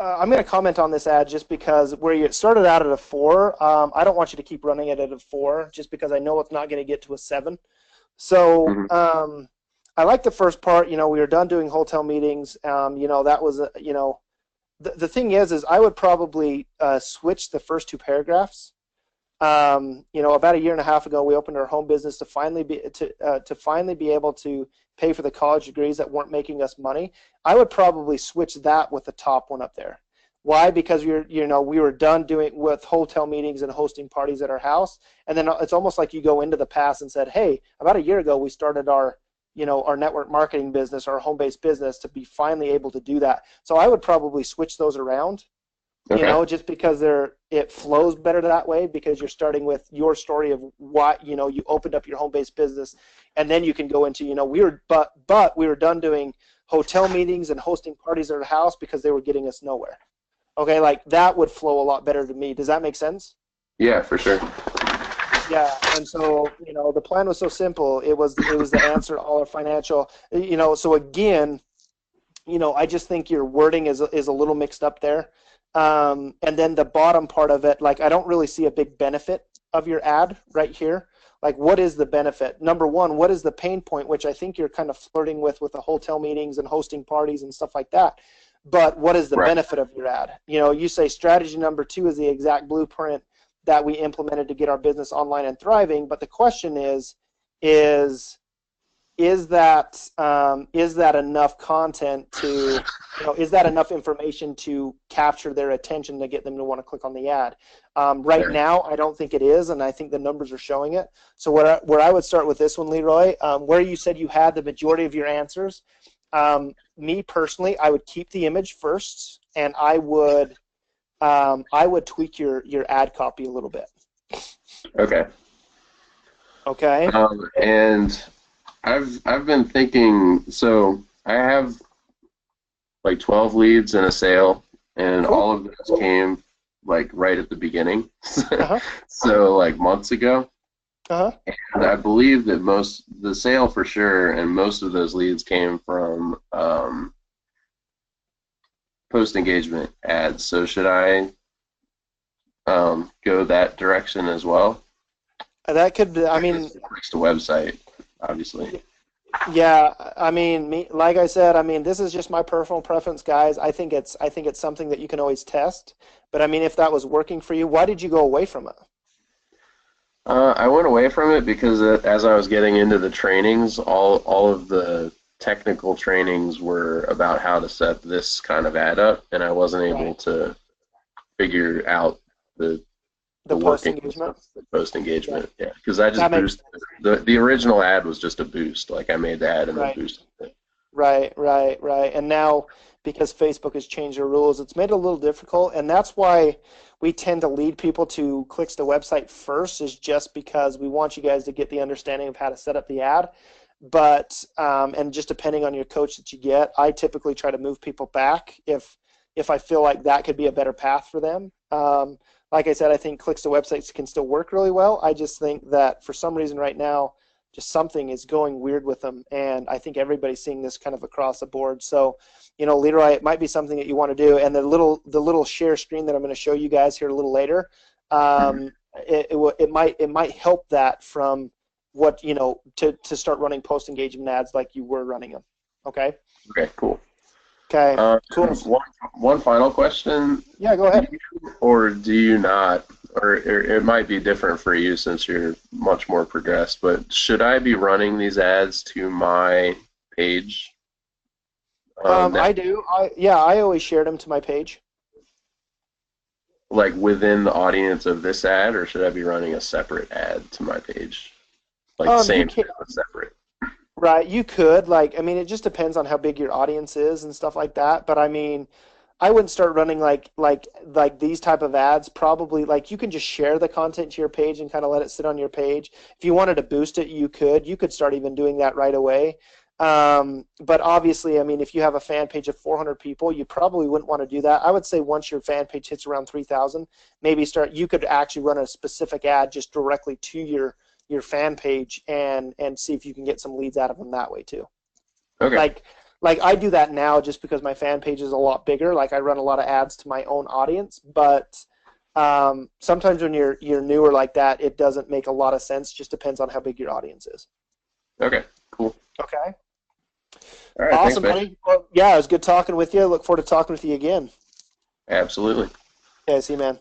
I'm going to comment on this ad just because where you started out at a 4, I don't want you to keep running it at a 4 just because I know it's not going to get to a 7. So Hmm. I like the first part. We were done doing hotel meetings. That was, the thing is I would probably switch the first 2 paragraphs. About a year and a half ago, we opened our home business to finally be able to pay for the college degrees that weren't making us money. I would probably switch that with the top one up there. Why? Because we were done doing with hotel meetings and hosting parties at our house, and then it's almost like you go into the past and said, "Hey, about a year ago, we started our network marketing business, our home-based business, to be finally able to do that." So I would probably switch those around. Okay. Just because it flows better that way, because you're starting with your story of why, you opened up your home-based business, and then you can go into, we were done doing hotel meetings and hosting parties at our house because they were getting us nowhere. Okay, like that would flow a lot better to me. Does that make sense? Yeah, for sure. Yeah, and so, the plan was so simple. It was the answer to all our financial, so again, I just think your wording is a little mixed up there. And then the bottom part of it, like I don't really see a big benefit of your ad right here. Like, what is the benefit? Number one, what is the pain point, which I think you're kind of flirting with the hotel meetings and hosting parties and stuff like that. But what is the Right. benefit of your ad? You say strategy number 2 is the exact blueprint that we implemented to get our business online and thriving. But the question is is that enough content to, is that enough information to capture their attention to get them to want to click on the ad? Right Yeah. now, I don't think it is, and I think the numbers are showing it. So where I would start with this one, Leroy, where you said you had the majority of your answers, me personally, I would keep the image first, and I would tweak your ad copy a little bit. Okay. Okay. And I've been thinking. So I have like 12 leads and a sale, and Cool. all of those came like right at the beginning. Uh huh. So like months ago. Uh huh. And I believe that the sale for sure, and most of those leads came from post engagement ads. So should I go that direction as well? That could be. I I guess mean, it works the website, obviously. yeah, I mean, like I said, I mean, this is just my personal preference, guys. I think it's something that you can always test. But I mean, if that was working for you, why did you go away from it? I went away from it because as I was getting into the trainings, all of the technical trainings were about how to set this kind of ad up, and I wasn't able Right. to figure out the The the post workings engagement. of the post Yeah, engagement. Yeah, because I that just makes boosted sense. the original ad was just a boost. Like I made the ad and then Right. boosted it. Right. And now, because Facebook has changed their rules, it's made it a little difficult, and that's why we tend to lead people to clicks the website first, is just because we want you guys to get the understanding of how to set up the ad. But and just depending on your coach that you get, I typically try to move people back if I feel like that could be a better path for them. Like I said, I think clicks to websites can still work really well. I just think that for some reason right now, just something is going weird with them, and I think everybody's seeing this kind of across the board. So, Leroy, it might be something that you want to do, and the little share screen that I'm going to show you guys here a little later, Mhm. it might help that from what to start running post engagement ads like you were running them. Okay. Okay, cool. Okay. Cool. And one final question: Yeah. Go Do ahead. you or do you not, or it might be different for you since you're much more progressed, but should I be running these ads to my page? That I do. I always shared them to my page. like within the audience of this ad, or should I be running a separate ad to my page? Like You same can. ad, but separate. Right, you could, like, I mean, it just depends on how big your audience is and stuff like that. But I mean, I wouldn't start running like these type of ads. Probably like you can just share the content to your page and kind of let it sit on your page. If you wanted to boost it, you could. You could start even doing that right away. But obviously, I mean, if you have a fan page of 400 people, you probably wouldn't want to do that. I would say once your fan page hits around 3,000, maybe start. You could actually run a specific ad just directly to your fan page and see if you can get some leads out of them that way too. Okay. Like like I do that now just because my fan page is a lot bigger. Like I run a lot of ads to my own audience, but sometimes when you're newer like that, it doesn't make a lot of sense. Just depends on how big your audience is. Okay, cool. Okay. All right, thanks, Awesome, man. buddy. Well, yeah, it was good talking with you. Look forward to talking with you again. Absolutely. Okay, see you, man.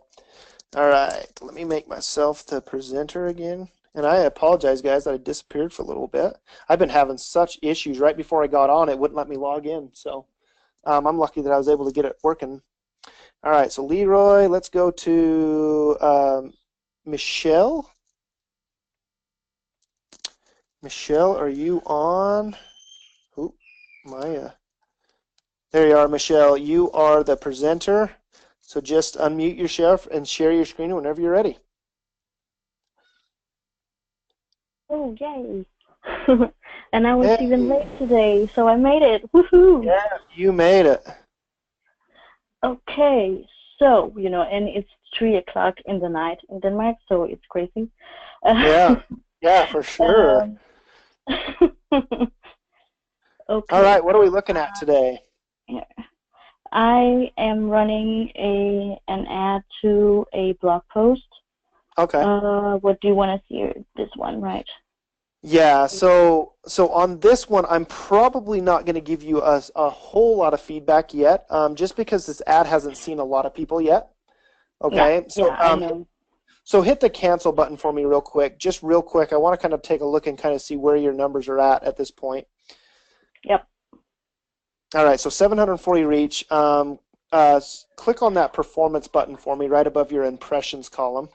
All right, let me make myself the presenter again. And I apologize, guys, that I disappeared for a little bit. I've been having such issues. Right before I got on, it wouldn't let me log in. So I'm lucky that I was able to get it working. All right, so Leroy, let's go to Michelle. Michelle, are you on? Oh, my. There you are, Michelle. You are the presenter. So just unmute yourself and share your screen whenever you're ready. Oh, yay. And I was even late today, so I made it. Woohoo! Yeah, you made it. Okay, so, and it's 3 o'clock in the night in Denmark, so it's crazy. Yeah, for sure. Okay. All right, what are we looking at today? I am running an ad to a blog post. Okay. What do you want to see? This one, right? Yeah, so on this one, I'm probably not going to give you a whole lot of feedback yet, just because this ad hasn't seen a lot of people yet. Okay, I know. So hit the cancel button for me real quick. Just real quick, I want to kind of take a look and kind of see where your numbers are at this point. Yep. All right, so 740 reach. Click on that performance button for me right above your impressions column.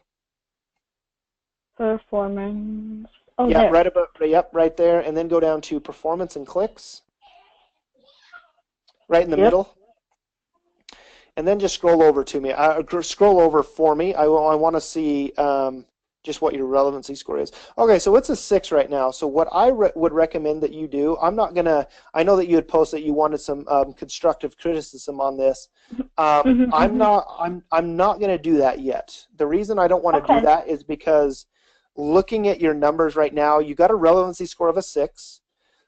Performance. Oh, yeah, there. right above. Yep, right there, and then go down to performance and clicks. Right in the middle. And then just scroll over to me. Scroll over for me. I want to see just what your relevancy score is. Okay, so it's a 6 right now. So what I would recommend that you do, I'm not gonna. I know that you had posted that you wanted some constructive criticism on this. I'm not. I'm not gonna do that yet. The reason I don't want to do that is because looking at your numbers right now, you got a relevancy score of a 6.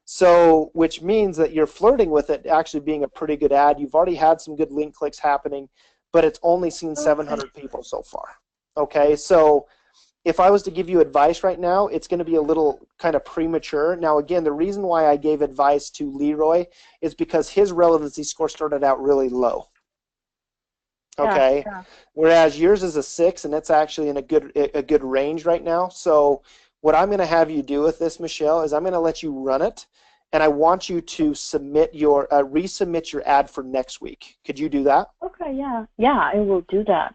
So, which means that you're flirting with it actually being a pretty good ad. You've already had some good link clicks happening, but it's only seen 700 people so far. Okay, so if I was to give you advice right now, it's going to be a little kind of premature. Now, again, the reason why I gave advice to Leroy is because his relevancy score started out really low. Okay, whereas yours is a 6, and it's actually in a good range right now. So what I'm going to have you do with this, Michelle, is I'm going to let you run it, and I want you to submit your resubmit your ad for next week. Could you do that? Okay, yeah, I will do that.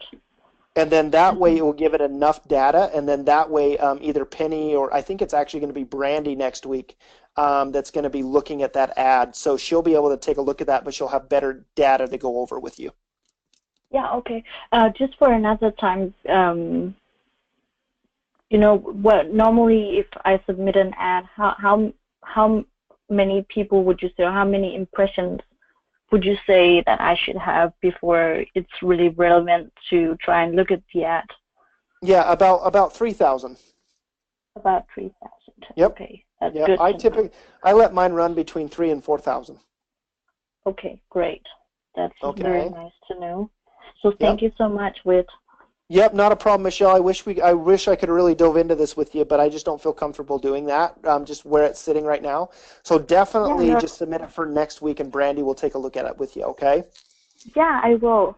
And then that way it will give it enough data, and then that way either Penny or I think it's actually going to be Brandy next week that's going to be looking at that ad. So she'll be able to take a look at that, but she'll have better data to go over with you. Yeah, okay. Just for another time, what normally if I submit an ad, how many people would you say, or how many impressions would you say that I should have before it's really relevant to try and look at the ad? Yeah, about 3,000. About 3,000. Yep. Okay, that's good. I let mine run between 3,000 and 4,000. Okay, great. That's very nice to know. So thank you so much, Whit. Yep, not a problem, Michelle. I wish I could really dove into this with you, but I just don't feel comfortable doing that. Just where it's sitting right now. So definitely just submit it for next week, and Brandy will take a look at it with you. Okay? Yeah, I will.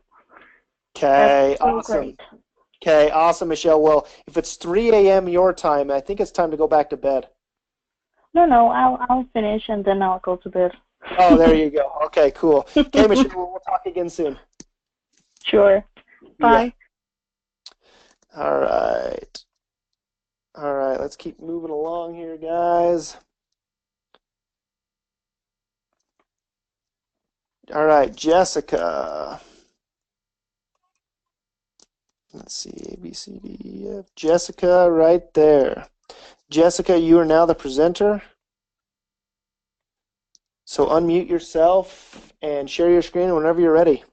Okay, awesome. Great. Okay, awesome, Michelle. Well, if it's 3 a.m. your time, I think it's time to go back to bed. No, I'll finish and then I'll go to bed. Oh, there you go. Okay, cool. Okay, Michelle, we'll talk again soon. Sure. Bye. Yeah. All right. All right, let's keep moving along here, guys. All right, Jessica. Let's see, A, B, C, D, E, F. Jessica, right there. Jessica, you are now the presenter. So unmute yourself and share your screen whenever you're ready.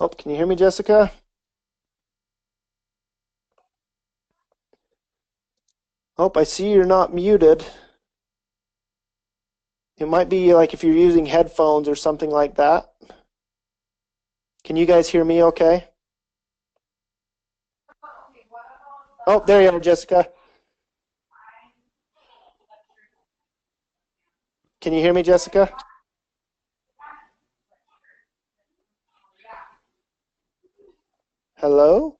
Oh, can you hear me, Jessica? Oh, I see you're not muted. It might be like if you're using headphones or something like that. Can you guys hear me okay? Oh, there you are, Jessica. Can you hear me, Jessica? Hello?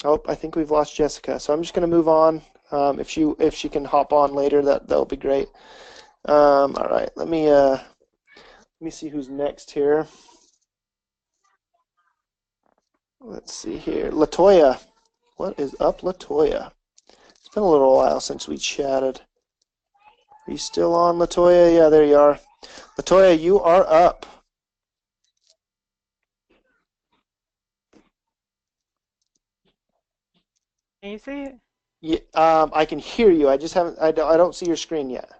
Oh, I think we've lost Jessica. So I'm just going to move on. If she can hop on later, that'll be great. All right, let me see who's next here. Let's see here, Latoya. What is up, Latoya? It's been a little while since we chatted. Are you still on, Latoya? Yeah, there you are. Latoya, you are up. Can you see it? Yeah, I can hear you. I just haven't. I don't see your screen yet.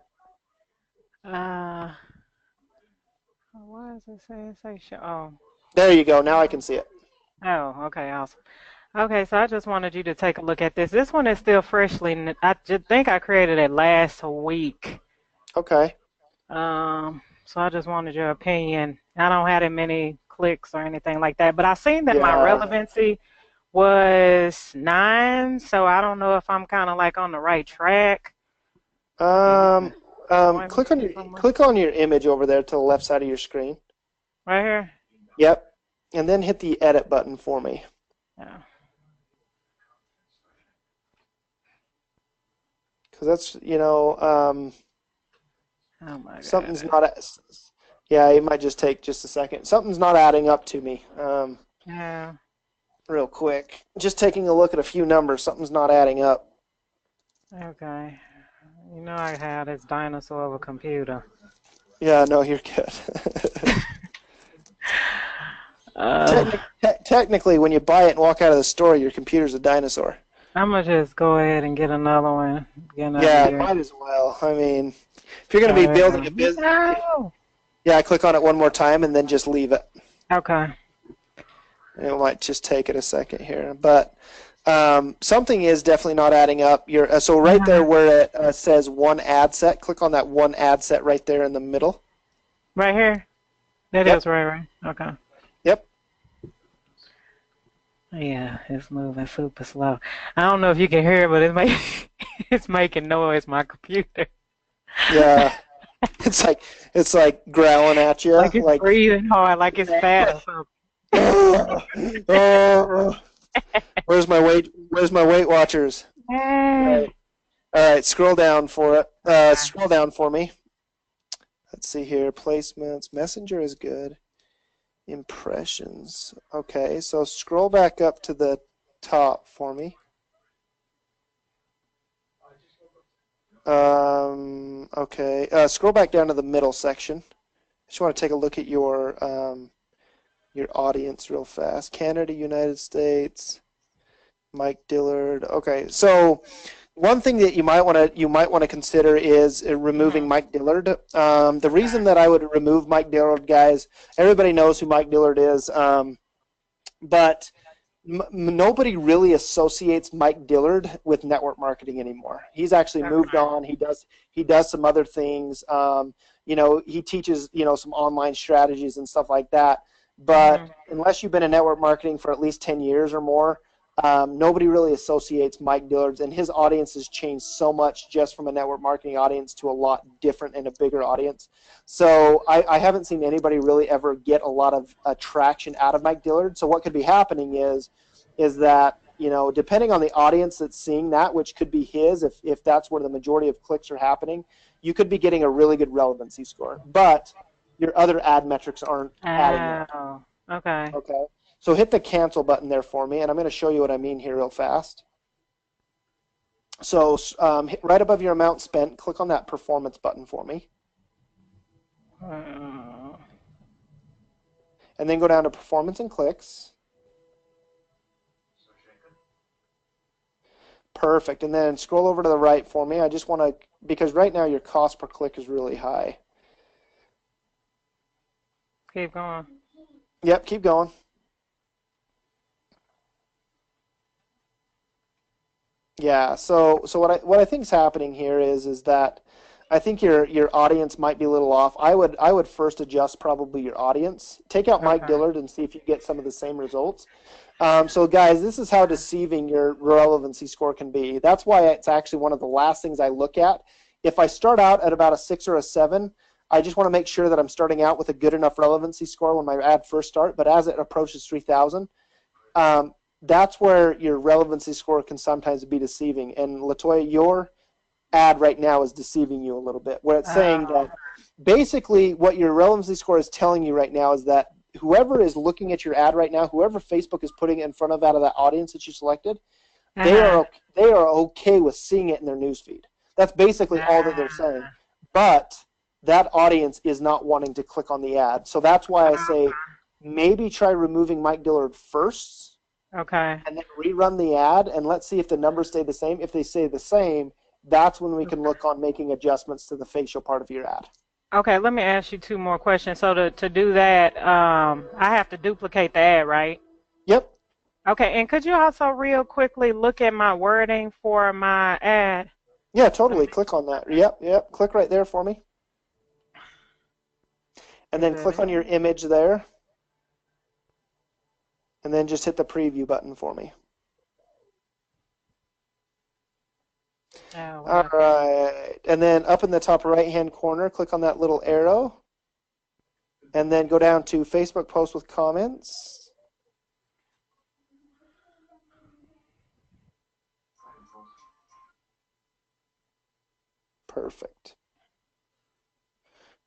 Uh, why does it say show? Oh, There you go. Now I can see it. oh, okay, awesome. Okay, so I just wanted you to take a look at this. This one is still freshly. I just think I created it last week. Okay. So I just wanted your opinion. I don't have that many clicks or anything like that, but I seen that my Yeah. relevancy was 9, so I don't know if I'm kind of like on the right track. Um, Point me click on to your somewhere. click on your image over there to the left side of your screen. Right here? Yep. And then hit the edit button for me. Yeah. Because that's, Oh my something's God. not, yeah, it might just take just a second. Something's not adding up to me. Yeah. Real quick. Just taking a look at a few numbers, something's not adding up. Okay. You know I had this dinosaur of a computer. Yeah, no, you're good. Uh, Technically, when you buy it and walk out of the store, your computer's a dinosaur. I'm gonna just go ahead and get another one. Get another Yeah, year. might as well. I mean, if you're going to be There building we a go. business, No. yeah, click on it one more time and then just leave it. Okay. It might just take it a second here, but something is definitely not adding up. So right there where it says one ad set, click on that one ad set right there in the middle. Right here. That Yep. is right. Okay. Yep. Yeah, it's moving super slow. I don't know if you can hear it, but it's making noise. My computer. Yeah. It's like growling at you, Like it's like. breathing hard, like it's fat or something. Where's my Weight Watchers? Right. All right, scroll down for it. Scroll down for me. Let's see here. Placements. Messenger is good. Impressions. Okay, so scroll back up to the top for me. Okay, scroll back down to the middle section. I just want to take a look at your audience real fast. Canada, United States, Mike Dillard. Okay, so one thing that you might want to consider is removing Mike Dillard. The reason that I would remove Mike Dillard, guys, everybody knows who Mike Dillard is, but nobody really associates Mike Dillard with network marketing anymore. He's actually moved on. He does some other things. He teaches some online strategies and stuff like that. But unless you've been in network marketing for at least 10 years or more, nobody really associates Mike Dillard, and his audience has changed so much just from a network marketing audience to a lot different and a bigger audience. So I haven't seen anybody really ever get a lot of traction out of Mike Dillard. So what could be happening is that, depending on the audience that's seeing that, which could be his, if that's where the majority of clicks are happening, you could be getting a really good relevancy score. But your other ad metrics aren't adding up. Oh, okay. Okay. So hit the cancel button there for me, and I'm going to show you what I mean here real fast. So right above your amount spent, click on that performance button for me. And then go down to performance and clicks. Perfect. And then scroll over to the right for me. I just want to, because right now your cost per click is really high. Keep going. Yep, keep going. Yeah. So what I think is happening here is that I think your audience might be a little off. I would first adjust probably your audience. Take out Mike Okay. Dillard and see if you get some of the same results. So guys, this is how deceiving your relevancy score can be. That's why it's actually one of the last things I look at. If I start out at about a 6 or a 7, I just want to make sure that I'm starting out with a good enough relevancy score when my ad first starts. But as it approaches 3,000, um, that's where your relevancy score can sometimes be deceiving. And Latoya, your ad right now is deceiving you a little bit, where it's saying Oh, that basically what your relevancy score is telling you right now is that whoever is looking at your ad right now, whoever Facebook is putting it in front of out of that audience that you selected, they uh-huh. are they are okay with seeing it in their newsfeed. That's basically all that they're saying. Ah, But that audience is not wanting to click on the ad. So that's why I say maybe try removing Mike Dillard first okay. and then rerun the ad and let's see if the numbers stay the same. If they stay the same, that's when we can look on making adjustments to the facial part of your ad. Okay, let me ask you two more questions. So to do that, I have to duplicate the ad, right? Yep. Okay, and could you also real quickly look at my wording for my ad? Yeah, Let totally. me, Click on that. Yep. Click right there for me. And is then that click on your it? image there. And then just hit the preview button for me. Oh, All okay. right. And then up in the top right-hand corner, click on that little arrow. And then go down to Facebook post with comments. Perfect.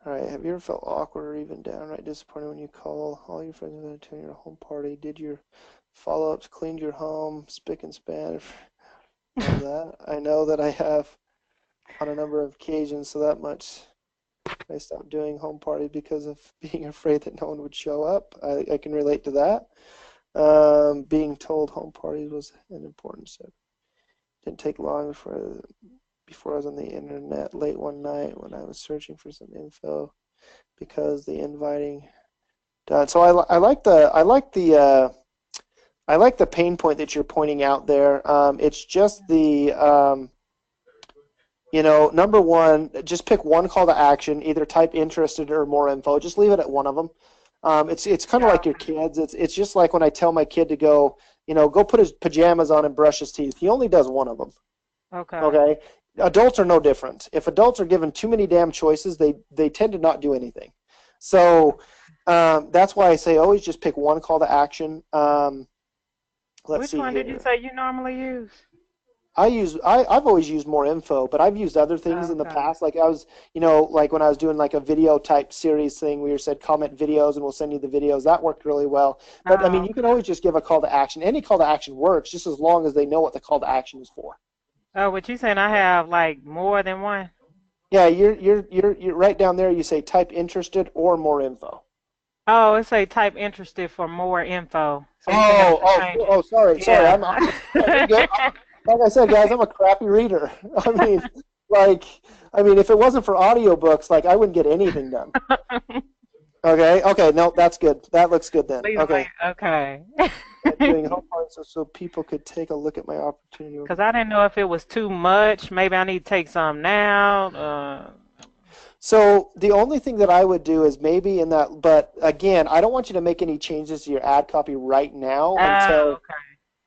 All right. Have you ever felt awkward or even downright disappointed when you call all your friends to attend your home party? Did your follow-ups, cleaned your home, spick and span? Love that. I know that I have on a number of occasions, so that much. I stopped doing home parties because of being afraid that no one would show up. I can relate to that. Being told home parties was an important step. Didn't take long before I was on the internet late one night when I was searching for some info because the inviting done. So I like the pain point that you're pointing out there. It's just the number one, just pick one call to action, either type interested or more info. Just leave it at one of them. It's kind of Yeah. like your kids. It's just like when I tell my kid to go, go put his pajamas on and brush his teeth. He only does one of them. Okay. Okay. Adults are no different. If adults are given too many damn choices, they tend to not do anything. So that's why I say always just pick one call to action. Let's Which see one did you here. say you normally use? I've always used more info, but I've used other things in the Okay. past. Like I was, like when I was doing like a video type series thing where you said comment videos and we'll send you the videos. That worked really well. But I mean, Oh, you can always just give a call to action. Any call to action works just as long as they know what the call to action is for. oh, what you saying? I have like more than one? Yeah, you're right down there. You say type interested or more info. Oh, it say type interested for more info. So you think I Oh, should oh, change it? sorry. Yeah. No, you're good. Like I said, guys, I'm a crappy reader. I mean, like, if it wasn't for audiobooks, like, I wouldn't get anything done. Okay, no, that's good. That looks good then. Leave it Okay, like okay. doing home parts so people could take a look at my opportunity. Because I didn't know if it was too much. Maybe I need to take some now. So the only thing that I would do is maybe in that, but again, I don't want you to make any changes to your ad copy right now Oh, okay.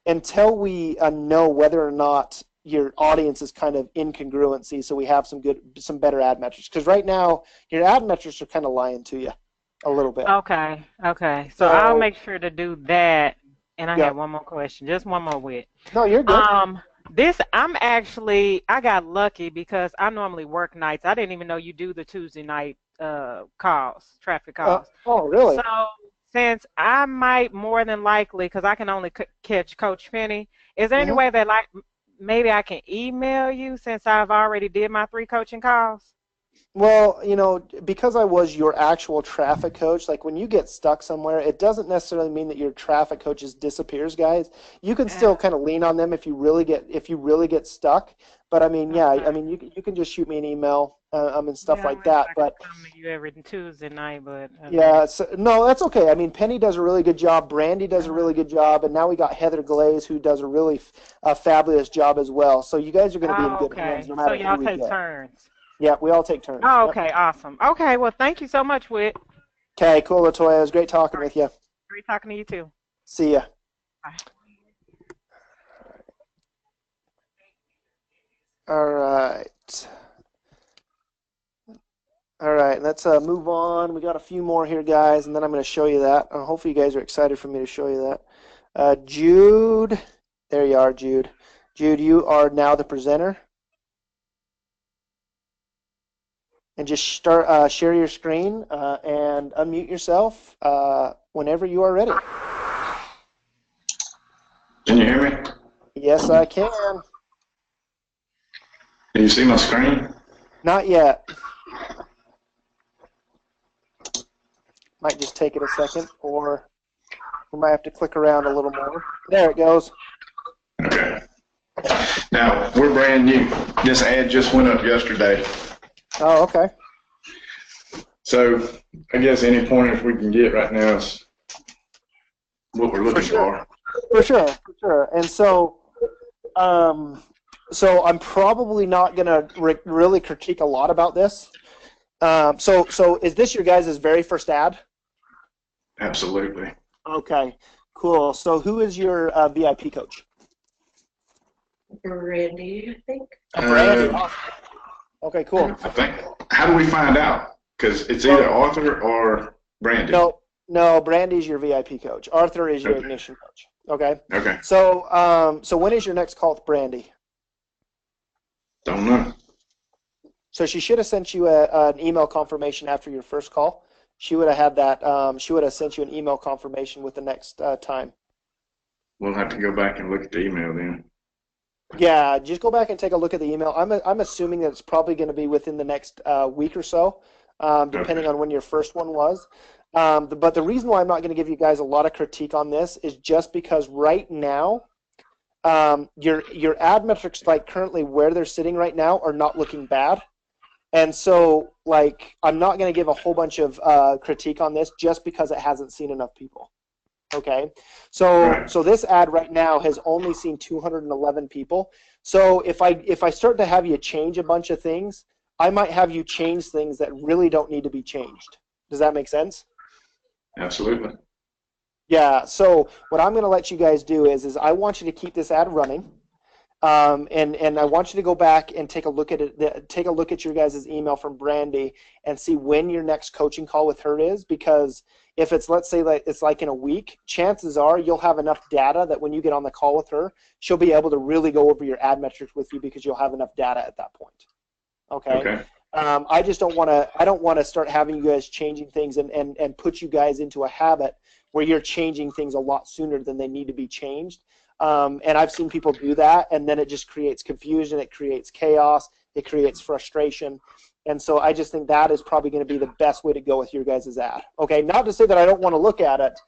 until we know whether or not your audience is kind of incongruency, so we have some better ad metrics. Because right now your ad metrics are kind of lying to you a little bit. Okay. Okay. So I'll So make sure to do that. And I yeah, have one more question, just one more with. no, you're good. Um, I got lucky because I normally work nights. I didn't even know you do the Tuesday night calls, traffic calls. Oh, So really? since I might more than likely, because I can only catch Coach Penny, is there any hmm way that like maybe I can email you since I've already did my 3 coaching calls? Well, because I was your actual traffic coach, like when you get stuck somewhere, it doesn't necessarily mean that your traffic coaches disappears, guys. You can Uh, still kind of lean on them if you really get stuck. But I mean, yeah, okay. you can just shoot me an email. and stuff Yeah, I like wish that. I But could come to you every Tuesday night, but yeah, so, no, that's okay. I mean, Penny does a really good job. Brandy does a uh-huh. really good job, and now we got Heather Glaze, who does a really fabulous job as well. So you guys are going to be in Oh, good hands okay. no So matter who y'all we take get. turns. Yeah, we all take turns. Oh, Yep. okay, awesome. Okay, well, thank you so much, Whit. Okay, cool, Latoya. It was great talking All right, with you. great talking to you too. See ya. Bye. All right. All right, let's move on. We got a few more here, guys, and then I'm going to show you that. Hopefully you guys are excited for me to show you that. Jude, there you are, Jude. Jude, you are now the presenter. And just start share your screen and unmute yourself whenever you are ready. Can you hear me? Yes, I can. Can you see my screen? Not yet. Might just take it a second, or we might have to click around a little more. There it goes. Okay. Now, we're brand new. This ad just went up yesterday. Oh, okay. So I guess any pointers we can get right now is what we're looking for. For sure. And so, so I'm probably not going to really critique a lot about this. So is this your guys' very first ad? Absolutely. Okay, cool. So who is your VIP coach? Randy, I think. Brandy. Awesome. Okay, cool. I think. How do we find out? Because it's either Arthur or Brandy. No, Brandy's your VIP coach. Arthur is your ignition coach. Okay. Okay. So, so when is your next call with Brandy? Don't know. So she should have sent you an email confirmation after your first call. She would have had that. She would have sent you an email confirmation with the next time. We'll have to go back and look at the email then. Yeah, just go back and take a look at the email. I'm assuming that it's probably going to be within the next week or so, depending on when your first one was. But the reason why I'm not going to give you guys a lot of critique on this is just because right now, your ad metrics, like currently where they're sitting right now, are not looking bad. And so, like, I'm not going to give a whole bunch of critique on this just because it hasn't seen enough people. Okay, so this ad right now has only seen 211 people. So if I start to have you change a bunch of things, I might have you change things that really don't need to be changed. Does that make sense? Absolutely. Yeah. So what I'm going to let you guys do is I want you to keep this ad running. And I want you to go back and take a look at it. Take a look at your guys' email from Brandy and see when your next coaching call with her is. Because if it's, let's say, like it's like in a week, chances are you'll have enough data that when you get on the call with her, she'll be able to really go over your ad metrics with you because you'll have enough data at that point. Okay. I just don't want to. I don't want to start having you guys changing things and put you guys into a habit where you're changing things a lot sooner than they need to be changed. And I've seen people do that, and then it just creates confusion, it creates chaos, it creates frustration. And so I just think that is probably going to be the best way to go with your guys' ad. Okay, not to say that I don't want to look at it.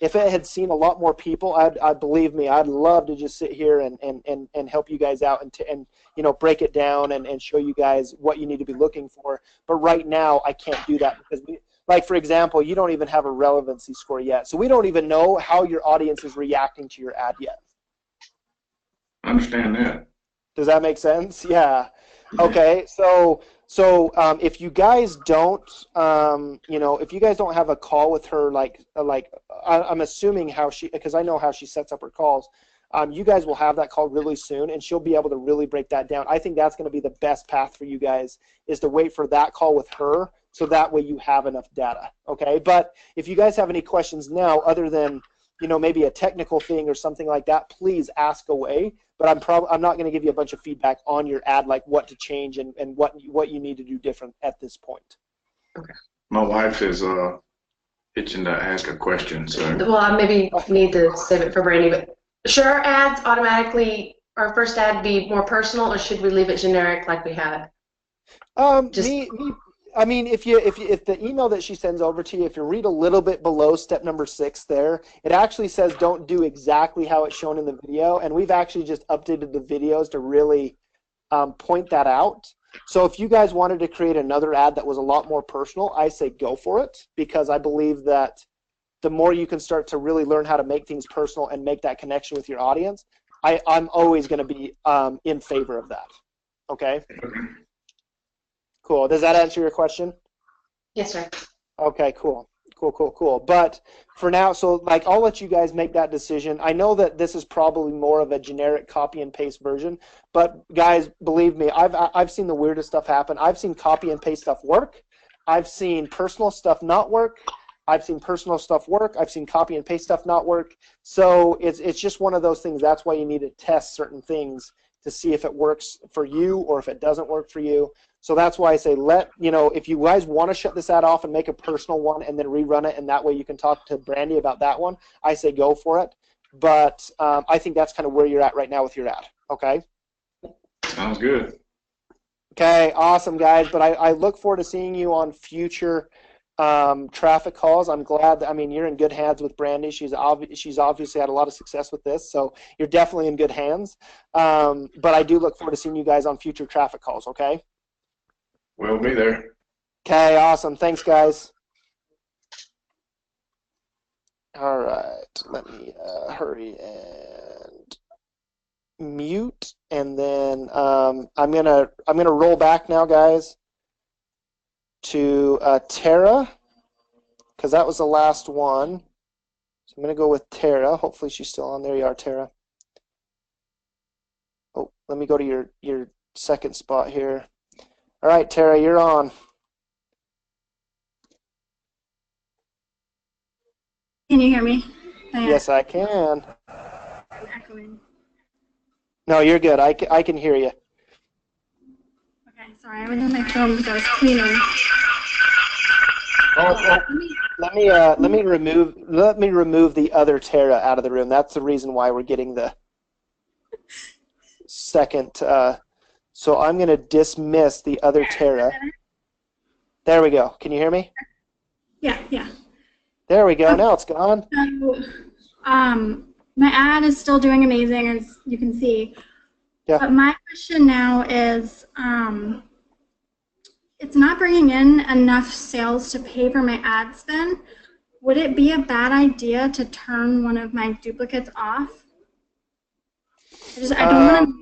If it had seen a lot more people, I'd believe me, I'd love to just sit here and help you guys out and you know, break it down and show you guys what you need to be looking for. But right now, I can't do that because like, for example, you don't even have a relevancy score yet. So we don't even know how your audience is reacting to your ad yet. I understand that. Does that make sense? Yeah. Okay. So if you guys don't, you know, if you guys don't have a call with her, like I'm assuming how she, because I know how she sets up her calls, you guys will have that call really soon, and she'll be able to really break that down. I think that's going to be the best path for you guys, is to wait for that call with her, so that way you have enough data. Okay. But if you guys have any questions now, other than, you know, maybe a technical thing or something like that, please ask away. But I'm not going to give you a bunch of feedback on your ad, like what to change and what you need to do different at this point. Okay. My wife is itching to ask a question, so. Well, I maybe need to save it for Brandy, but should our ads automatically, our first ad be more personal, or should we leave it generic like we have? I mean, if the email that she sends over to you, if you read a little bit below step number 6 there, it actually says don't do exactly how it's shown in the video, and we've actually just updated the videos to really point that out. So if you guys wanted to create another ad that was a lot more personal, I say go for it, because I believe that the more you can start to really learn how to make things personal and make that connection with your audience, I'm always going to be in favor of that. Okay? Cool. Does that answer your question? Yes, sir. Okay, cool. Cool. But for now, so like I'll let you guys make that decision. I know that this is probably more of a generic copy and paste version, but guys, believe me, I've seen the weirdest stuff happen. I've seen copy and paste stuff work. I've seen personal stuff not work. I've seen personal stuff work. I've seen copy and paste stuff not work. So it's just one of those things. That's why you need to test certain things to see if it works for you or if it doesn't work for you. So that's why I say if you guys want to shut this ad off and make a personal one and then rerun it, and that way you can talk to Brandy about that one, I say go for it. But I think that's kind of where you're at right now with your ad. Okay? Sounds good. Okay, awesome, guys. But I look forward to seeing you on future traffic calls. I'm glad that, you're in good hands with Brandy. She's obviously had a lot of success with this, so you're definitely in good hands. But I do look forward to seeing you guys on future traffic calls, okay? We'll be there. Okay, awesome. Thanks, guys. All right, let me hurry and mute, and then I'm gonna roll back now, guys, to Tara, because that was the last one. So I'm gonna go with Tara. Hopefully she's still on. There you are, Tara. Oh, let me go to your second spot here. All right, Tara, you're on. Can you hear me? Yes, I can. I'm echoing. No, you're good. I can hear you. Okay, sorry, I was on my phone because I was cleaning. Let me remove the other Tara out of the room. That's the reason why we're getting the second. So I'm going to dismiss the other Tara. There we go. Can you hear me? Yeah. There we go. Now it's gone. So, my ad is still doing amazing, as you can see. Yeah. But my question now is, it's not bringing in enough sales to pay for my ad spend. Would it be a bad idea to turn one of my duplicates off? I don't want to miss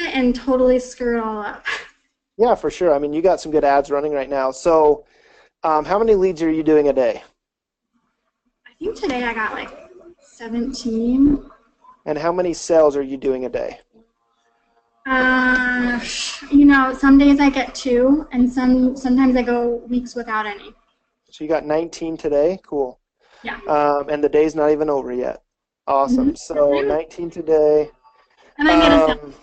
it and totally screw it all up. Yeah, for sure. You got some good ads running right now. So how many leads are you doing a day? I think today I got like 17. And how many sales are you doing a day? Some days I get 2, and sometimes I go weeks without any. So you got 19 today? Cool. Yeah. And the day's not even over yet. Awesome. So 19 today. And I get a sale.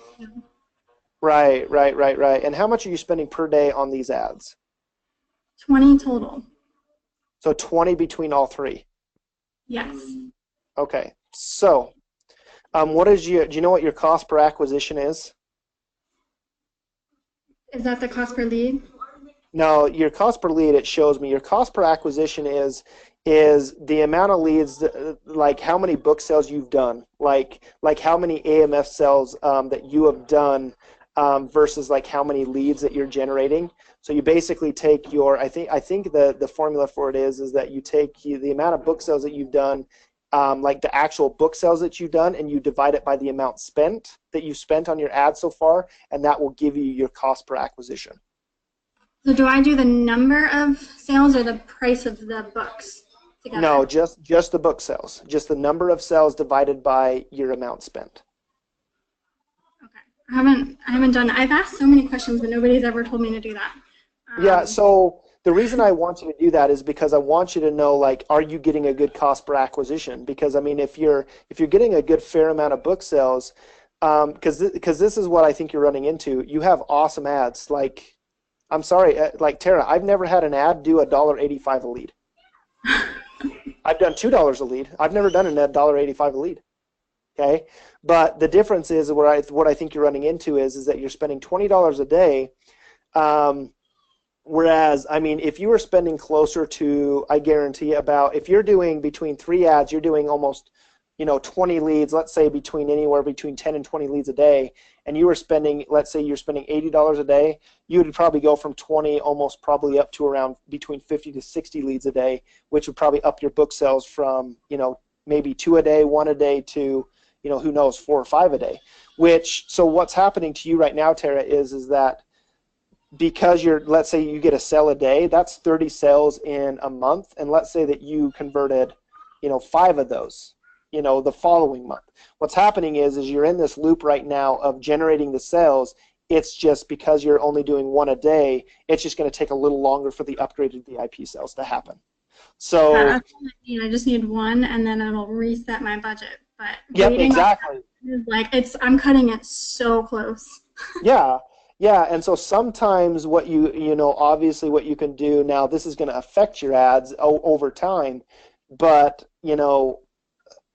Right. And how much are you spending per day on these ads? 20 total. So 20 between all three? Yes. Okay. So do you know what your cost per acquisition is? Is that the cost per lead? No, your cost per lead, it shows me. Your cost per acquisition is the amount of leads, like how many book sales you've done, like how many AMF sales that you have done versus like how many leads that you're generating. So you basically take your, I think the formula for it is that you take the amount of book sales that you've done, like the actual book sales that you've done, and you divide it by the amount that you spent on your ad so far, and that will give you your cost per acquisition. So do I do the number of sales or the price of the books together? No, just the book sales. Just the number of sales divided by your amount spent. Okay. I haven't done that. I've asked so many questions, but nobody's ever told me to do that. Yeah, so the reason I want you to do that is because I want you to know, like, are you getting a good cost per acquisition? Because if you're getting a good fair amount of book sales, because this is what I think you're running into. You have awesome ads. Like, I'm sorry, like Tara, I've never had an ad do $1.85 a lead. I've done $2 a lead. I've never done an ad $1.85 a lead. Okay, but the difference is what I think you're running into is that you're spending $20 a day. Whereas, if you were spending closer to, I guarantee if you're doing between 3 ads, you're doing almost 20 leads, let's say anywhere between 10 and 20 leads a day, and you were spending, let's say you're spending $80 a day, you would probably go from 20 almost probably up to around between 50 to 60 leads a day, which would probably up your book sales from, maybe 2 a day, 1 a day to, who knows, 4 or 5 a day. So what's happening to you right now, Tara, is that because let's say you get a sale a day, that's 30 sales in a month, and let's say that you converted, 5 of those, the following month. What's happening is you're in this loop right now of generating the sales. It's just because you're only doing 1 a day, it's just going to take a little longer for the upgraded VIP sales to happen. So That's all I need. I just need 1, and then it'll reset my budget. But yep, exactly. I'm cutting it so close. Yeah, and so sometimes what obviously what you can do now, this is going to affect your ads over time, but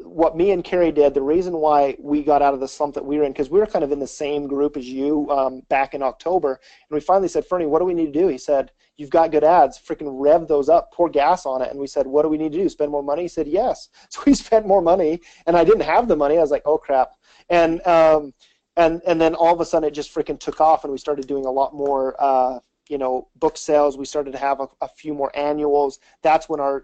what me and Carrie did, the reason why we got out of the slump that we were in, because we were kind of in the same group as you back in October, and we finally said, Fernie, what do we need to do? He said, you've got good ads, freaking rev those up, pour gas on it. And we said, what do we need to do, spend more money? He said, yes. So we spent more money, and I didn't have the money. I was like, oh, crap. And then all of a sudden it just freaking took off, and we started doing a lot more book sales. We started to have a few more annuals. That's when our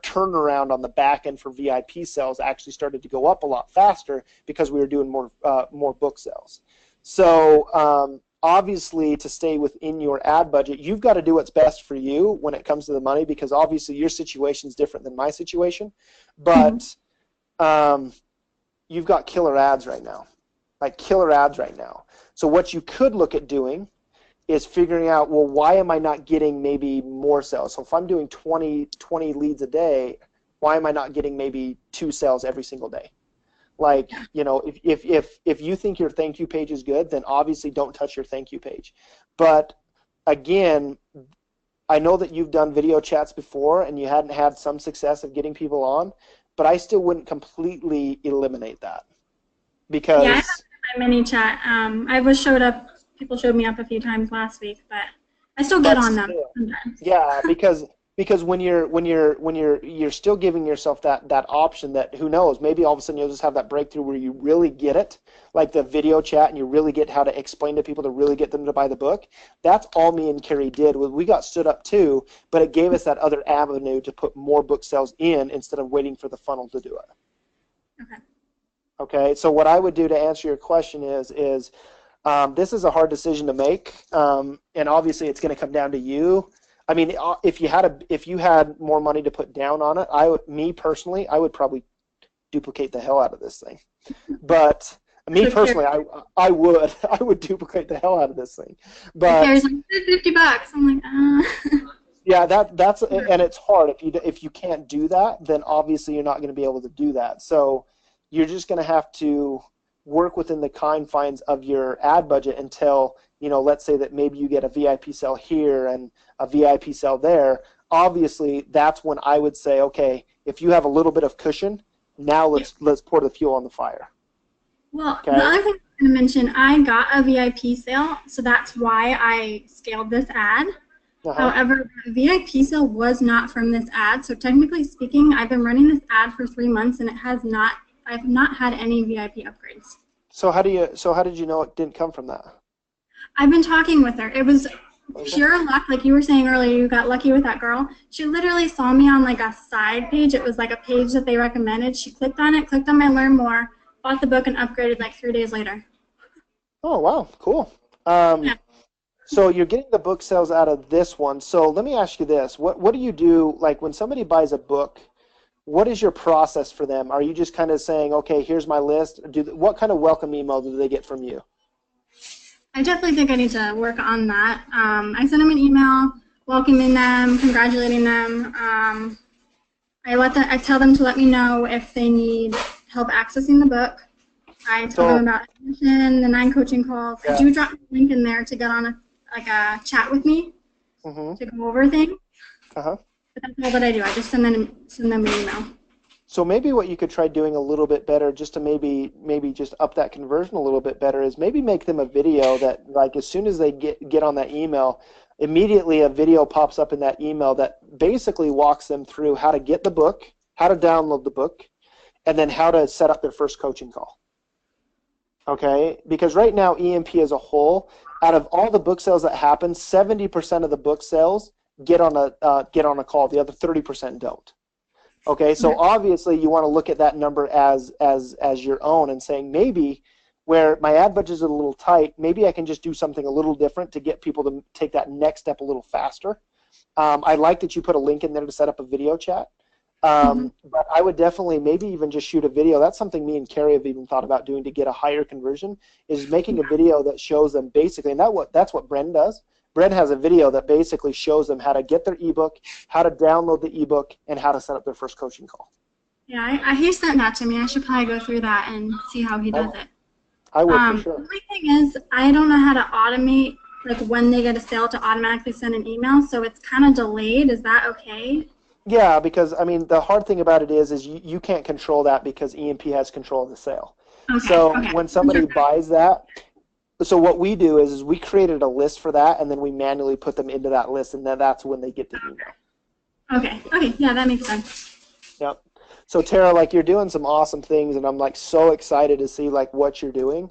turnaround on the back end for VIP sales actually started to go up a lot faster because we were doing more book sales. So obviously, to stay within your ad budget, you've got to do what's best for you when it comes to the money, because obviously your situation is different than my situation. But you've got killer ads right now, So what you could look at doing is figuring out, well, why am I not getting maybe more sales? So if I'm doing 20 leads a day, why am I not getting maybe 2 sales every single day? Like, if you think your thank you page is good, then obviously don't touch your thank you page. But again, I know that you've done video chats before and you hadn't had some success of getting people on, but I still wouldn't completely eliminate that, because Yeah, I have my mini chat. People showed me up a few times last week, but I still get on them sometimes. Yeah, because when you're still giving yourself that option, that who knows, maybe all of a sudden you'll just have that breakthrough where you really get it, like the video chat, and you really get how to explain to people to really get them to buy the book. That's all me and Carrie did. We got stood up too, but it gave us that other avenue to put more book sales in instead of waiting for the funnel to do it. Okay, so what I would do to answer your question is this is a hard decision to make, and obviously it's going to come down to you. I mean, if you had more money to put down on it, me personally, I would probably duplicate the hell out of this thing. But me personally, I would duplicate the hell out of this thing. But Carrie's like, $50. I'm like, Yeah, that's and it's hard. If you can't do that, then obviously you're not going to be able to do that. So you're just going to have to work within the confines of your ad budget until, let's say that maybe you get a VIP sale here and a VIP sale there. Obviously, that's when I would say, okay, if you have a little bit of cushion, now let's pour the fuel on the fire. Well, okay. The other thing I was going to mention, I got a VIP sale, so that's why I scaled this ad. However, the VIP sale was not from this ad, so technically speaking, I've been running this ad for 3 months, and I've not had any VIP upgrades. So how did you know it didn't come from that? I've been talking with her. It was pure luck, like you were saying earlier. You got lucky with that girl. She literally saw me on like a side page. It was like a page that they recommended. She clicked on it, clicked on my learn more, bought the book, and upgraded like 3 days later. Oh wow, cool. Yeah. So you're getting the book sales out of this one. So let me ask you this: what do you do, like when somebody buys a book? What is your process for them? Are you just kind of saying, okay, here's my list? What kind of welcome email do they get from you? I definitely think I need to work on that. I send them an email welcoming them, congratulating them. I tell them to let me know if they need help accessing the book. I tell them about admission, the 9 coaching calls. Yeah. I do drop a link in there to get on a chat with me to go over things. But that's all that I do. I just send them an email. So maybe what you could try doing a little bit better, just to maybe just up that conversion a little bit better, is maybe make them a video that, like, as soon as they get on that email, immediately a video pops up in that email that basically walks them through how to get the book, how to download the book, and then how to set up their first coaching call. Okay, because right now EMP as a whole, out of all the book sales that happen, 70% of the book sales get on a call. The other 30% don't. Okay, so obviously you want to look at that number as your own and saying maybe where my ad budget is a little tight, maybe I can just do something a little different to get people to take that next step a little faster. I like that you put a link in there to set up a video chat. But I would definitely maybe even just shoot a video. That's something me and Carrie have even thought about doing to get a higher conversion, is making a video that shows them basically, and that's what Bren does. Bren has a video that basically shows them how to get their ebook, how to download the ebook, and how to set up their first coaching call. Yeah, he sent that to me. I should probably go through that and see how he does it. I would for sure. The only thing is, I don't know how to automate, like when they get a sale, to automatically send an email, so it's kind of delayed. Is that okay? Yeah, because I mean the hard thing about it is you can't control that because EMP has control of the sale. Okay, so okay. When somebody buys that, so what we do is we created a list for that, and then we manually put them into that list, and then that's when they get the email. Okay, yeah, that makes sense. Yep. So Tara, like, you're doing some awesome things, and I'm like so excited to see like what you're doing.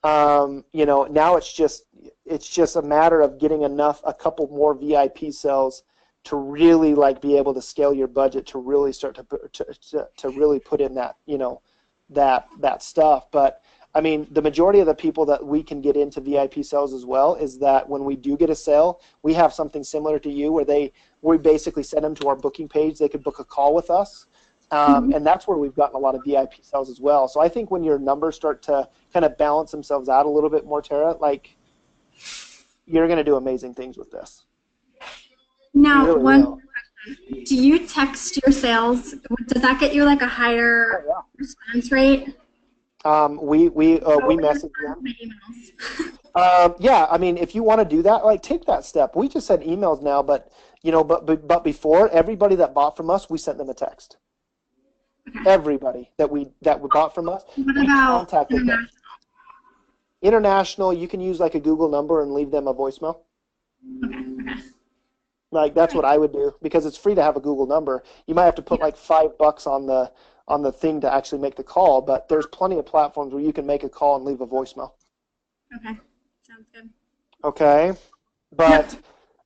You know, now it's just a matter of getting a couple more VIP sales to really like be able to scale your budget to really start to really put in that, you know, that stuff. But I mean, the majority of the people that we can get into VIP sales as well is that when we do get a sale, we have something similar to you where we basically send them to our booking page. They could book a call with us. And that's where we've gotten a lot of VIP sales as well. So I think when your numbers start to kind of balance themselves out a little bit more, Tara, like, you're going to do amazing things with this. Now, really one question. Do you text your sales? Does that get you like a higher response rate? We message them. Yeah, I mean, if you want to do that, like, take that step. We just send emails now, but you know, but before, everybody that bought from us, we sent them a text. Okay. Everybody that bought from us, what about international? International, you can use like a Google number and leave them a voicemail. Okay. Like, that's what I would do, because it's free to have a Google number. You might have to put like $5 on the thing to actually make the call, but there's plenty of platforms where you can make a call and leave a voicemail. Okay, sounds good. Okay, but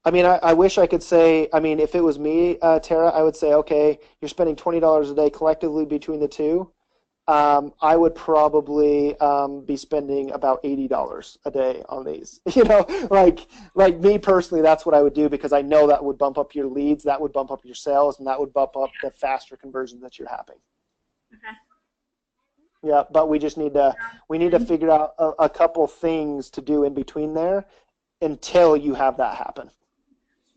I mean, I wish I could say, I mean, if it was me, Tara, I would say, okay, you're spending $20 a day collectively between the two. I would probably be spending about $80 a day on these. You know, like me personally, that's what I would do, because I know that would bump up your leads, that would bump up your sales, and that would bump up the faster conversions that you're having. Okay. Yeah, but we just need to figure out a couple things to do in between there until you have that happen.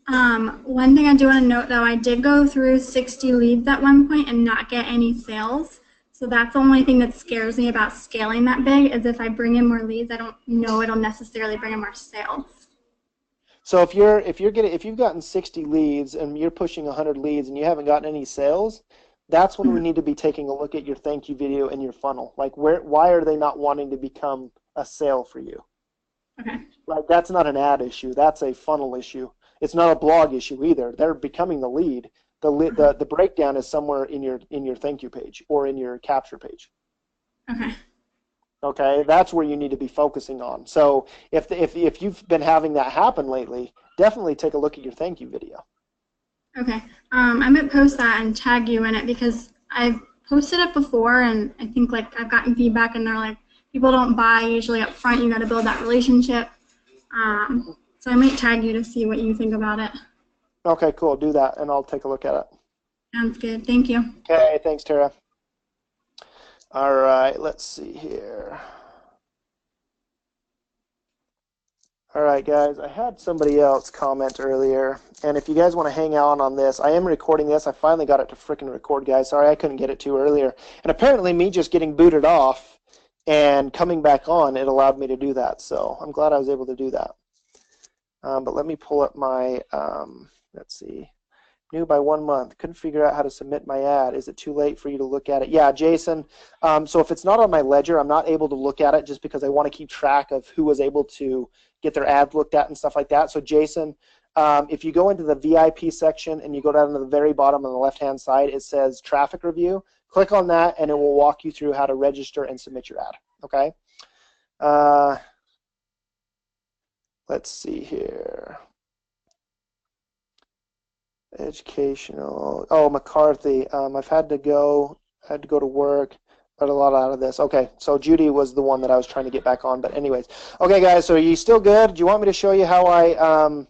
One thing I do want to note, though, I did go through 60 leads at one point and not get any sales. So that's the only thing that scares me about scaling that big, is if I bring in more leads, I don't know it'll necessarily bring in more sales. So if you've gotten 60 leads and you're pushing 100 leads and you haven't gotten any sales, that's when we need to be taking a look at your thank you video and your funnel. Like, why are they not wanting to become a sale for you? Okay. Like, that's not an ad issue. That's a funnel issue. It's not a blog issue either. They're becoming the lead. The breakdown is somewhere in your thank you page or in your capture page. Okay. Okay, that's where you need to be focusing on. So if you've been having that happen lately, definitely take a look at your thank you video. Okay. I might post that and tag you in it, because I've posted it before, and I think like I've gotten feedback, and they're like, people don't buy usually up front. You got to build that relationship. So I might tag you to see what you think about it. Okay, cool. Do that, and I'll take a look at it. Sounds good. Thank you. Okay, thanks, Tara. All right, let's see here. All right, guys, I had somebody else comment earlier, and if you guys want to hang out on this, I am recording this. I finally got it to frickin' record, guys. Sorry, I couldn't get it to earlier. And apparently me just getting booted off and coming back on, it allowed me to do that. So I'm glad I was able to do that. But let me pull up my, let's see. New by 1 month. Couldn't figure out how to submit my ad. Is it too late for you to look at it? Yeah, Jason. So if it's not on my ledger, I'm not able to look at it just because I want to keep track of who was able to get their ad looked at and stuff like that. So Jason, if you go into the VIP section and you go down to the very bottom on the left-hand side, it says traffic review. Click on that, and it will walk you through how to register and submit your ad. Okay. Let's see here. Educational. Oh, McCarthy. I've had to go to work. Got a lot out of this. Okay, so Judy was the one that I was trying to get back on. But anyways, okay, guys. So are you still good? Do you want me to show you how I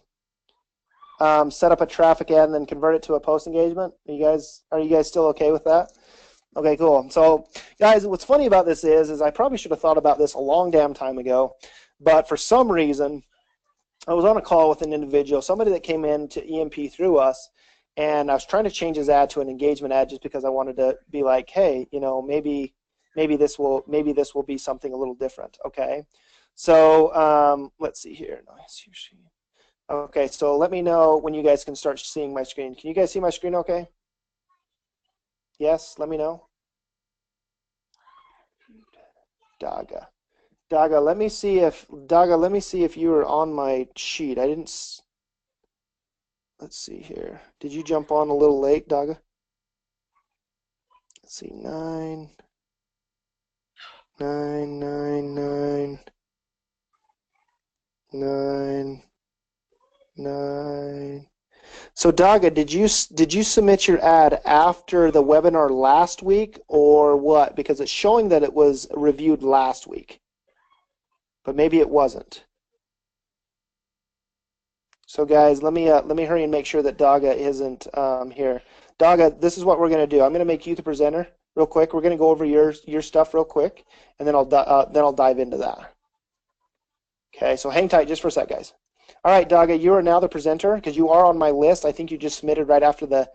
set up a traffic ad and then convert it to a post engagement? Are you guys still okay with that? Okay, cool. So, guys, what's funny about this is I probably should have thought about this a long damn time ago, but for some reason, I was on a call with an individual, somebody that came in to EMP through us, and I was trying to change his ad to an engagement ad just because I wanted to be like, hey, you know, maybe this will be something a little different. Okay, so let's see here. Okay, so let me know when you guys can start seeing my screen. Can you guys see my screen? Okay. Yes, let me know. Daga, let me see if you are on my sheet. I didn't. Let's see here. Did you jump on a little late, Daga? Let's see. 9, 9, 9, 9, 9, 9. So Daga, did you submit your ad after the webinar last week or what? Because it's showing that it was reviewed last week, but maybe it wasn't. So guys, let me hurry and make sure that Daga isn't here. Daga, this is what we're going to do. I'm going to make you the presenter real quick. We're going to go over your stuff real quick, and then I'll dive into that. Okay, so hang tight just for a sec, guys. All right, Daga, you are now the presenter because you are on my list. I think you just submitted right after the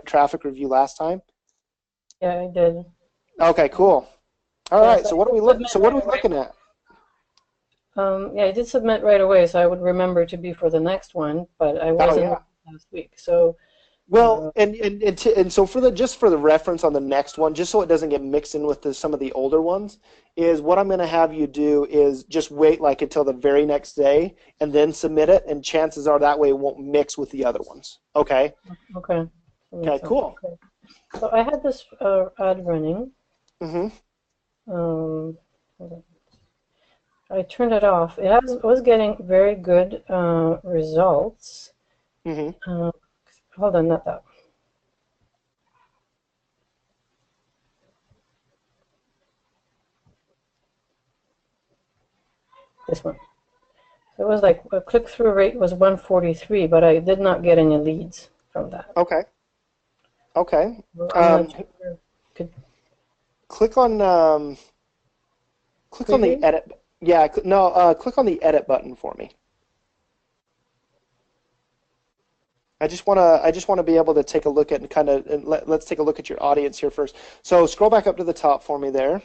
traffic review last time. Yeah, I did. Okay, cool. All right, so what are we looking at? Yeah, I did submit right away, so I would remember to be for the next one, but I wasn't last week. So well, and so for the reference on the next one, just so it doesn't get mixed in with some of the older ones, is what I'm going to have you do is just wait like until the very next day and then submit it, and chances are that way it won't mix with the other ones. Okay. Okay. Okay. Cool. Okay. So I had this ad running. Mm-hmm. I turned it off. It was getting very good results. Mm-hmm. Hold on, not that. This one. It was like a click-through rate was 143, but I did not get any leads from that. Okay. Okay. Click on the edit. Yeah. No. Click on the edit button for me. I just want to be able to take a look at and let's take a look at your audience here first. So scroll back up to the top for me there.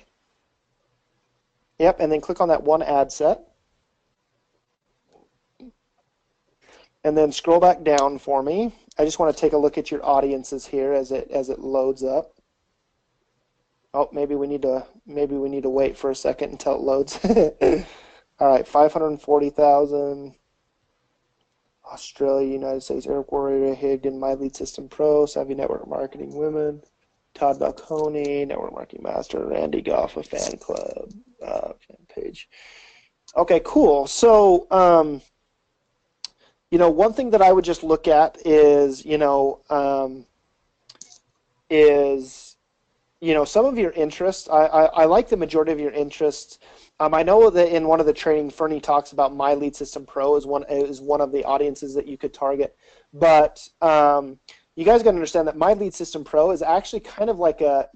Yep, and then click on that one ad set. And then scroll back down for me. I just want to take a look at your audiences here as it loads up. Oh, maybe we need to wait for a second until it loads. All right, 540,000. Australia, United States, Eric Warrior, Higdon, My Lead System Pro, Savvy Network Marketing Women, Todd Balcone, Network Marketing Master, Randy Goff, a fan club, fan page. Okay, cool. So, one thing that I would just look at is, some of your interests. I like the majority of your interests. I know that in one of the training, Fernie talks about My Lead System Pro is one of the audiences that you could target. But you guys got to understand that My Lead System Pro is actually kind of like a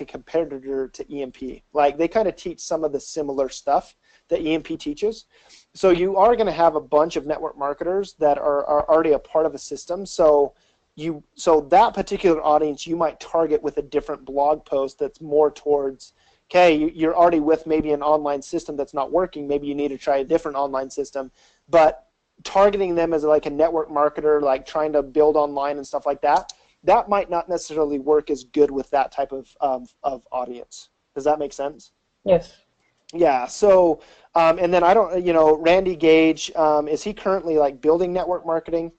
competitor to EMP. Like they kind of teach some of the similar stuff that EMP teaches. So you are going to have a bunch of network marketers that are already a part of a system. So that particular audience you might target with a different blog post that's more towards, okay, you're already with maybe an online system that's not working. Maybe you need to try a different online system. But targeting them as like a network marketer, like trying to build online and stuff like that, that might not necessarily work as good with that type of audience. Does that make sense? Yes. Yeah. So, and then I don't, Randy Gage, is he currently like building network marketing?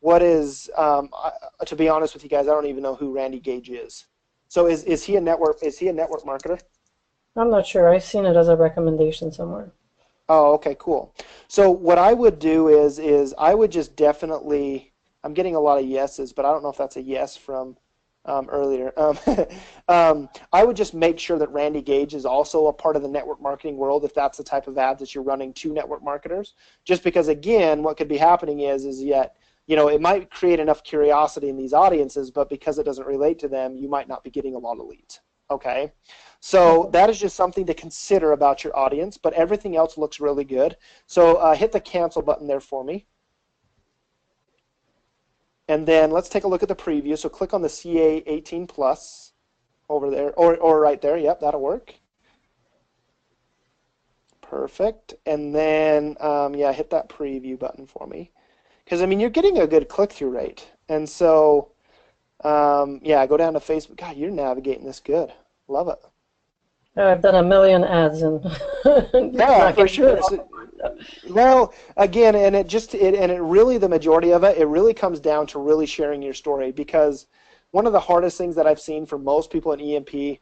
to be honest with you guys, I don't even know who Randy Gage is. So is he a network marketer? I'm not sure. I've seen it as a recommendation somewhere. Oh, okay, cool. So what I would do is I would just definitely, I'm getting a lot of yeses, but I don't know if that's a yes from earlier. I would just make sure that Randy Gage is also a part of the network marketing world if that's the type of ads that you're running to network marketers. Just because, again, what could be happening is yet, it might create enough curiosity in these audiences, but because it doesn't relate to them, you might not be getting a lot of leads. Okay? So that is just something to consider about your audience, but everything else looks really good. So hit the cancel button there for me. And then let's take a look at the preview. So click on the CA 18 Plus over there, or right there. Yep, that'll work. Perfect. And then, hit that preview button for me. Because, I mean, you're getting a good click-through rate. And so, go down to Facebook. God, you're navigating this good. Love it. I've done a million ads and yeah, for sure. Well, again, and it really, the majority of it really comes down to really sharing your story, because one of the hardest things that I've seen for most people in EMP,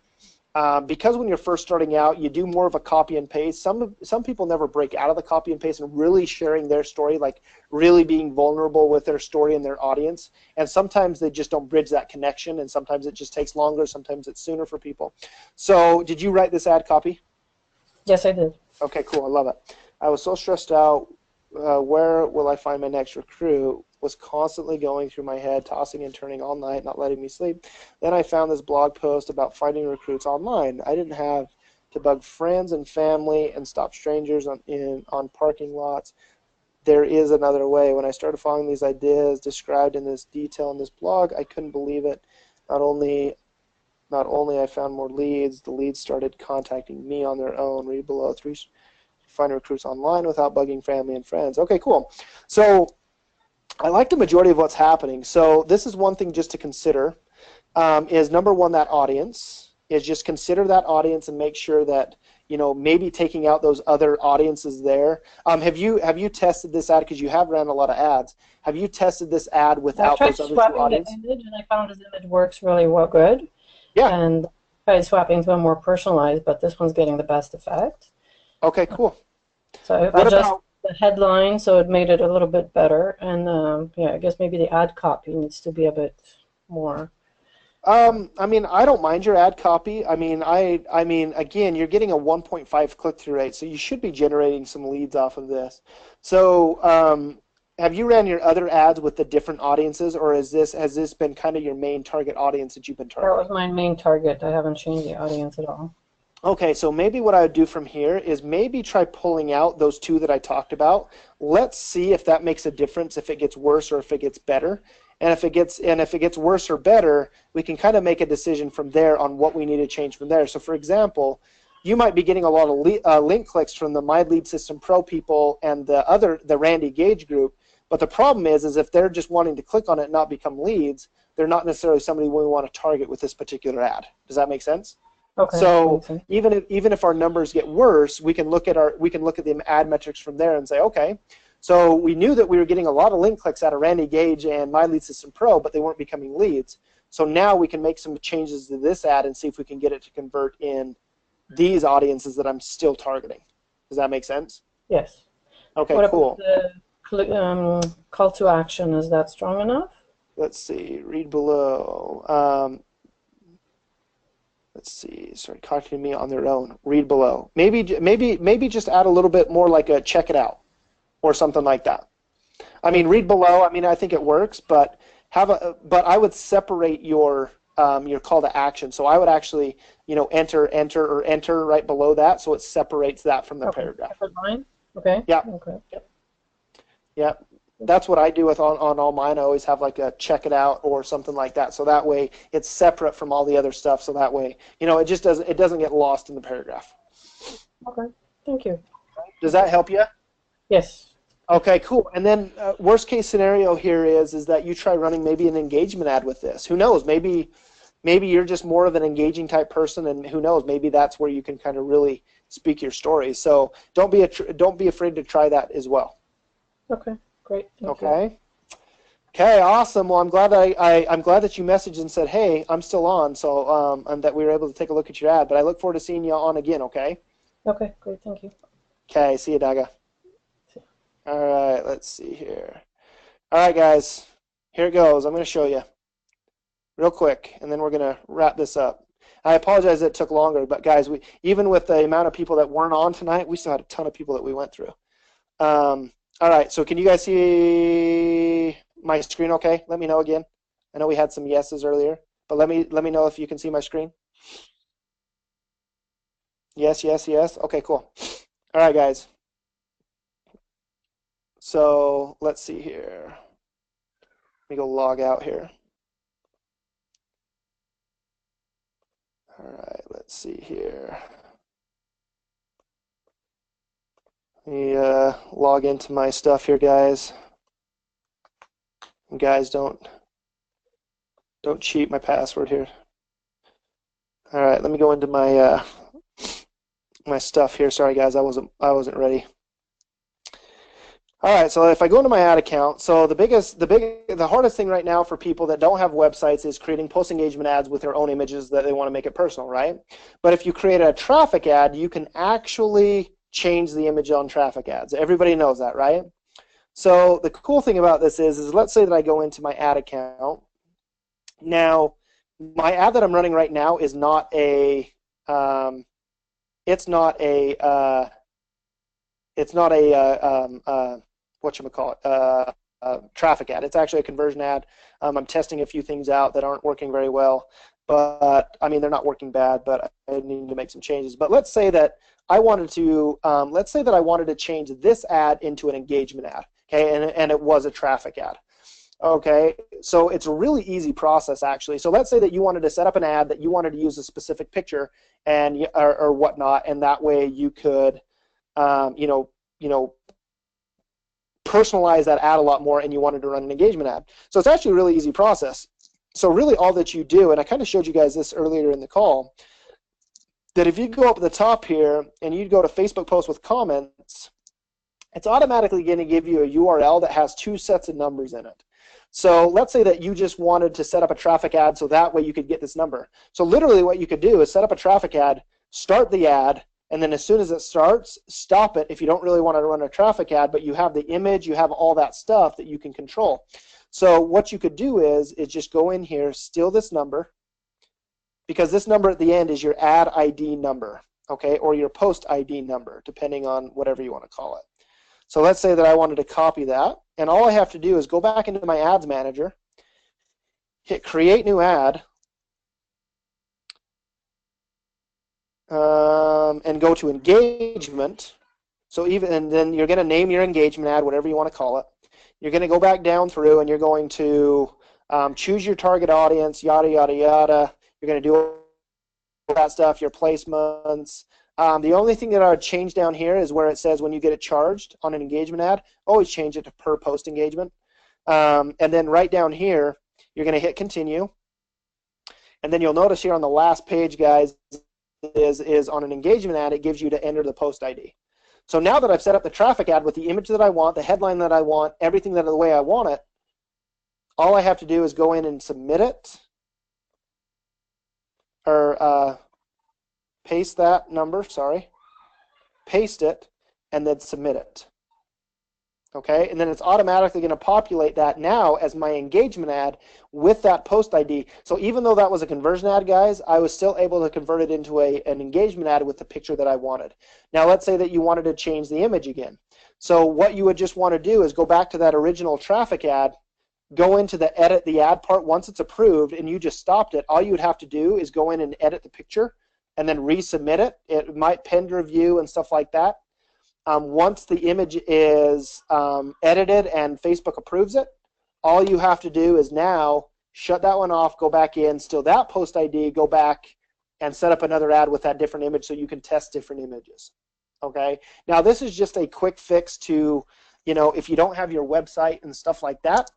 because when you're first starting out, you do more of a copy and paste. Some people never break out of the copy and paste and really sharing their story, like really being vulnerable with their story and their audience. And sometimes they just don't bridge that connection, and sometimes it just takes longer, sometimes it's sooner for people. So did you write this ad copy? Yes, I did. Okay, cool. I love it. I was so stressed out. Where will I find my next recruit? Was constantly going through my head, tossing and turning all night, not letting me sleep. Then I found this blog post about finding recruits online. I didn't have to bug friends and family and stop strangers on parking lots. There is another way. When I started following these ideas described in this detail in this blog, I couldn't believe it. Not only I found more leads, the leads started contacting me on their own. Read below. 3 find recruits online without bugging family and friends. Okay, cool. So I like the majority of what's happening. So this is one thing just to consider, is number one, that audience. Is just consider that audience and make sure that, maybe taking out those other audiences there. Have you tested this ad, because you have ran a lot of ads? Have you tested this ad without those other two audiences? I tried swapping the image, and I found this image works really good. Yeah. And I tried swapping to a more personalized, but this one's getting the best effect. Okay, cool. So I adjusted the headline, so it made it a little bit better. And I guess maybe the ad copy needs to be a bit more. I mean, I don't mind your ad copy. I mean, again, you're getting a 1.5 click-through rate, so you should be generating some leads off of this. So, have you ran your other ads with the different audiences, or has this been kind of your main target audience that you've been targeting? That was my main target. I haven't changed the audience at all. Okay, so maybe what I would do from here is maybe try pulling out those two that I talked about. Let's see if that makes a difference, if it gets worse or if it gets better. And if it gets worse or better, we can kind of make a decision from there on what we need to change from there. So, for example, you might be getting a lot of link clicks from the My Lead System Pro people and the Randy Gage group. But the problem is if they're just wanting to click on it and not become leads, they're not necessarily somebody we want to target with this particular ad. Does that make sense? Okay. So even if our numbers get worse, we can look at the ad metrics from there and say, okay, so we knew that we were getting a lot of link clicks out of Randy Gage and My Lead System Pro, but they weren't becoming leads. So now we can make some changes to this ad and see if we can get it to convert in these audiences that I'm still targeting. Does that make sense? Yes. Okay, what cool. What about the call to action? Is that strong enough? Let's see. Read below. Let's see. Start contacting me on their own. Read below. Maybe just add a little bit more, like a check it out, or something like that. I mean, read below. I mean, I think it works, but I would separate your call to action. So I would actually, enter right below that, so it separates that from the paragraph. Separate line? Okay. Yeah. Okay. Yeah. That's what I do with on all mine. I always have like a check it out or something like that. So that way it's separate from all the other stuff. So that way, it doesn't get lost in the paragraph. Okay. Thank you. Does that help you? Yes. Okay, cool. And then worst case scenario here is that you try running maybe an engagement ad with this. Who knows? Maybe you're just more of an engaging type person, and who knows? Maybe that's where you can kind of really speak your story. So don't be afraid to try that as well. Okay. Great. Thank okay. Okay, awesome. Well, I'm glad I'm glad that you messaged and said, "Hey, I'm still on," so and that we were able to take a look at your ad. But I look forward to seeing you on again. Okay. Okay, great, thank you. Okay. See you, Daga. All right. Let's see here. All right, guys. Here it goes. I'm going to show you real quick, and then we're going to wrap this up. I apologize that it took longer, but guys, even with the amount of people that weren't on tonight, we still had a ton of people that we went through. All right. So can you guys see my screen okay? Let me know again. I know we had some yeses earlier, but let me know if you can see my screen. Yes, yes, yes. Okay, cool. All right, guys. So let's see here. Let me go log out here. All right, let's see here. Let me log into my stuff here, guys. And guys, don't cheat my password here. All right, let me go into my my stuff here. Sorry, guys, I wasn't ready. All right, so if I go into my ad account, so the hardest thing right now for people that don't have websites is creating post engagement ads with their own images that they want to make it personal, right? But if you create a traffic ad, you can actually change the image on traffic ads. Everybody knows that, right? So the cool thing about this is let's say that I go into my ad account. Now, my ad that I'm running right now is not a traffic ad. It's actually a conversion ad. I'm testing a few things out that aren't working very well, but I mean they're not working bad, but I need to make some changes. But let's say that I wanted to change this ad into an engagement ad, okay, and it was a traffic ad. Okay, so it's a really easy process actually. So let's say that you wanted to set up an ad that you wanted to use a specific picture and or whatnot, and that way you could, personalize that ad a lot more, and you wanted to run an engagement ad. So it's actually a really easy process. So really all that you do, and I kind of showed you guys this earlier in the call, that if you go up at the top here and you go to Facebook post with comments, it's automatically going to give you a URL that has two sets of numbers in it. So let's say that you just wanted to set up a traffic ad so that way you could get this number. So literally what you could do is set up a traffic ad, start the ad, and then as soon as it starts, stop it if you don't really want to run a traffic ad, but you have the image, you have all that stuff that you can control. So what you could do is just go in here, steal this number, because this number at the end is your ad ID number, okay, or your post ID number, depending on whatever you want to call it. So let's say that I wanted to copy that, and all I have to do is go back into my ads manager, hit create new ad, and go to engagement. So and then you're going to name your engagement ad, whatever you want to call it. You're going to go back down through and you're going to choose your target audience, yada, yada, yada. You're going to do all that stuff, your placements. The only thing that I would change down here is where it says when you get it charged on an engagement ad, always change it to per post engagement. And then right down here, you're going to hit continue. And then you'll notice here on the last page, guys, is on an engagement ad, it gives you to enter the post ID. So now that I've set up the traffic ad with the image that I want, the headline that I want, everything that the way I want it, all I have to do is go in and submit it, or paste that number, paste it, and then submit it. Okay, and then it's automatically going to populate that now as my engagement ad with that post ID. So even though that was a conversion ad, guys, I was still able to convert it into an engagement ad with the picture that I wanted. Now let's say that you wanted to change the image again. So what you would just want to do is go back to that original traffic ad, go into the edit the ad part once it's approved and you just stopped it. All you would have to do is go in and edit the picture and then resubmit it. It might pen review and stuff like that. Once the image is edited and Facebook approves it, all you have to do is now shut that one off, go back in, steal that post ID, go back and set up another ad with that different image so you can test different images. Okay. Now this is just a quick fix to, if you don't have your website and stuff like that.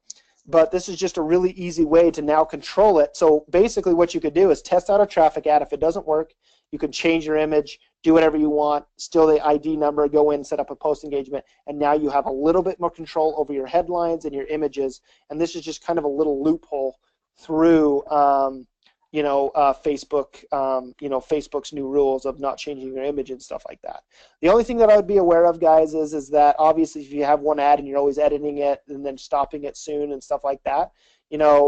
but this is just a really easy way to now control it. So basically what you could do is test out a traffic ad. If it doesn't work, you can change your image, do whatever you want, still the ID number, go in, set up a post engagement, and now you have a little bit more control over your headlines and your images. And this is just kind of a little loophole through Facebook, Facebook's new rules of not changing your image and stuff like that. The only thing that I would be aware of, guys, is that obviously if you have one ad and you're always editing it and then stopping it soon and stuff like that,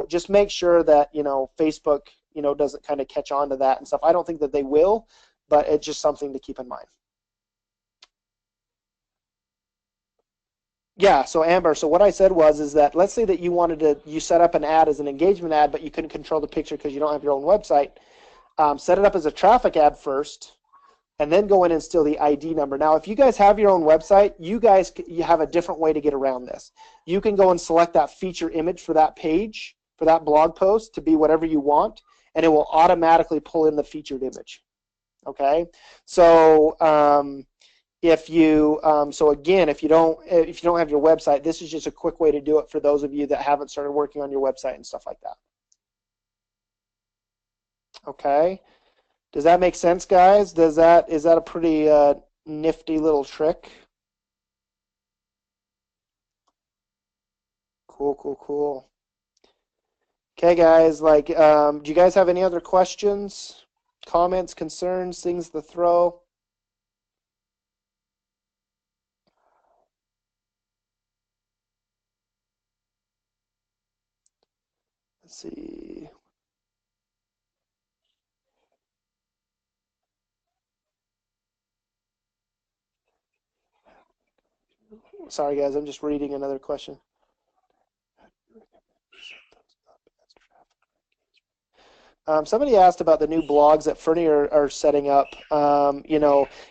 just make sure that, Facebook, doesn't kind of catch on to that and stuff. I don't think that they will, but it's just something to keep in mind. Yeah, so Amber, so what I said is that let's say that you set up an ad as an engagement ad, but you couldn't control the picture because you don't have your own website. Set it up as a traffic ad first, and then go in and steal the ID number. Now, if you guys have your own website, you have a different way to get around this. You can go and select that feature image for that page, for that blog post to be whatever you want, and it will automatically pull in the featured image. Okay, so if you if you don't have your website, this is just a quick way to do it for those of you that haven't started working on your website and stuff like that. Okay, does that make sense, guys? Is that a pretty nifty little trick? Cool. Okay, guys, do you guys have any other questions, comments, concerns, things to throw? Let's see. Sorry, guys, I'm just reading another question. Somebody asked about the new blogs that Fernie are setting up.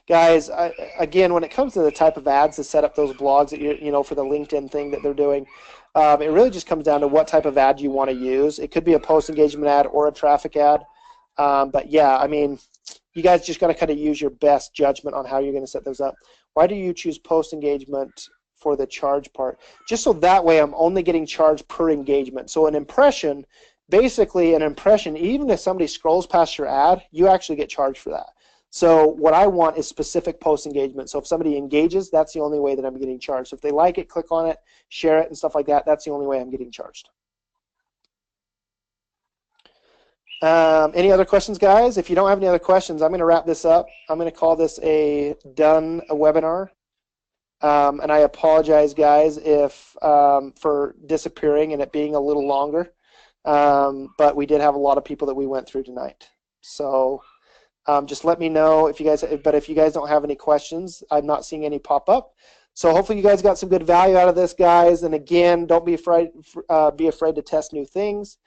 Guys, again, when it comes to the type of ads to set up those blogs that for the LinkedIn thing that they're doing, it really just comes down to what type of ad you want to use. It could be a post engagement ad or a traffic ad. But yeah, I mean, you guys just got to kind of use your best judgment on how you're going to set those up. Why do you choose post engagement for the charge part? Just so that way I'm only getting charged per engagement. So an impression, basically an impression, even if somebody scrolls past your ad, you actually get charged for that. So what I want is specific post engagement. So if somebody engages, that's the only way that I'm getting charged. So if they like it, click on it, share it, and stuff like that, that's the only way I'm getting charged. Any other questions, guys? If you don't have any other questions, I'm going to wrap this up. I'm going to call this a webinar. And I apologize, guys, for disappearing and it being a little longer. But we did have a lot of people that we went through tonight. So just let me know if you guys don't have any questions. I'm not seeing any pop up. So hopefully you guys got some good value out of this, guys. And again, don't be afraid to test new things.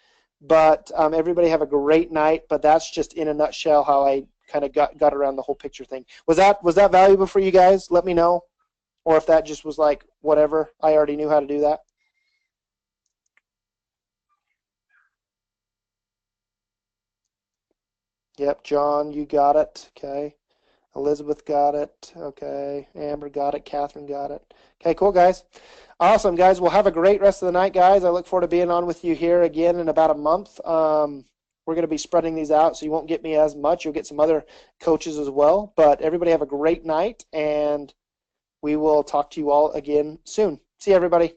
But everybody have a great night. But that's just in a nutshell how I kind of got around the whole picture thing. Was that valuable for you guys? Let me know. Or if that just was like whatever, I already knew how to do that. Yep, John, you got it. Okay. Elizabeth got it. Okay. Amber got it. Catherine got it. Okay, cool, guys. Awesome, guys. Well, have a great rest of the night, guys. I look forward to being on with you here again in about a month. We're going to be spreading these out, so you won't get me as much. You'll get some other coaches as well. But everybody have a great night, and we will talk to you all again soon. See you, everybody.